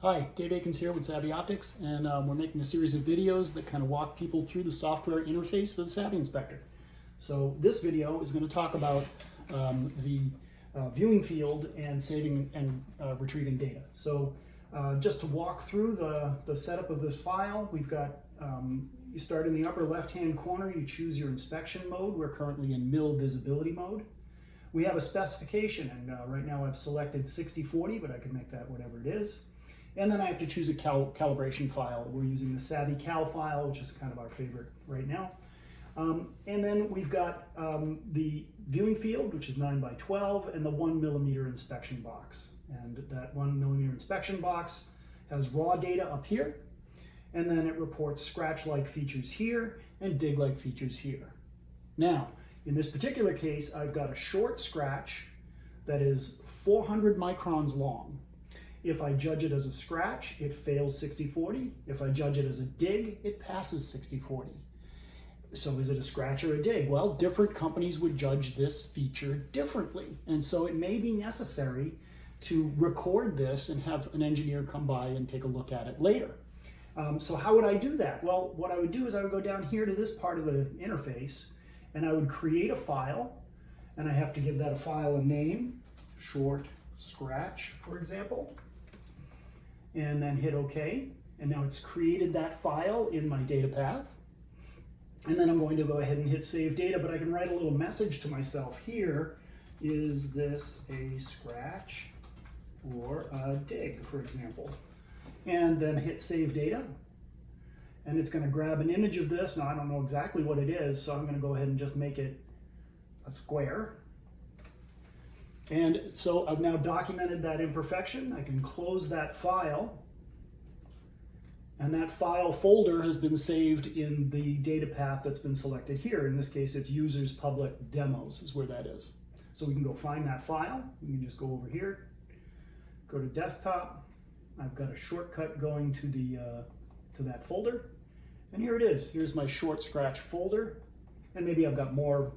Hi, Dave Akins here with Savvy Optics, and we're making a series of videos that kind of walk people through the software interface for the Savvy Inspector. So this video is going to talk about the viewing field and saving and retrieving data. So just to walk through the setup of this file, we've got, you start in the upper left-hand corner, you choose your inspection mode. We're currently in mill visibility mode. We have a specification, and right now I've selected 60/40, but I can make that whatever it is. And then I have to choose a calibration file. We're using the Savvy Cal file, which is kind of our favorite right now. And then we've got the viewing field, which is 9x12, and the 1mm inspection box. And that 1mm inspection box has raw data up here, and then it reports scratch-like features here and dig-like features here. Now, in this particular case, I've got a short scratch that is 400 microns long. If I judge it as a scratch, it fails 60/40. If I judge it as a dig, it passes 60/40. So is it a scratch or a dig? Well, different companies would judge this feature differently. And so it may be necessary to record this and have an engineer come by and take a look at it later. So how would I do that? Well, what I would do is I would go down here to this part of the interface, and I would create a file, and I have to give that a file a name, short scratch, for example, and then hit OK. And now it's created that file in my data path. And then I'm going to go ahead and hit Save Data, but I can write a little message to myself here. Is this a scratch or a dig, for example? And then hit Save Data. And it's going to grab an image of this. Now, I don't know exactly what it is, so I'm going to go ahead and just make it a square. And so I've now documented that imperfection. I can close that file. And that file folder has been saved in the data path that's been selected here. In this case, it's users public demos is where that is. So we can go find that file. We can just go over here, go to desktop. I've got a shortcut going to to that folder. And here it is. Here's my short scratch folder. And maybe I've got more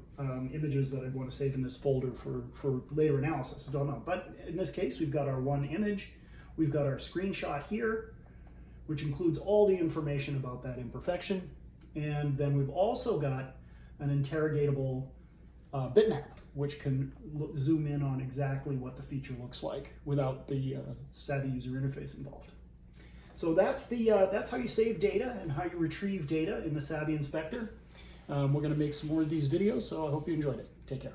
images that I want to save in this folder for later analysis. I don't know. But in this case, we've got our one image. We've got our screenshot here, which includes all the information about that imperfection. And then we've also got an interrogatable bitmap, which can zoom in on exactly what the feature looks like without the Savvy user interface involved. So that's how you save data and how you retrieve data in the Savvy Inspector. We're going to make some more of these videos, so I hope you enjoyed it. Take care.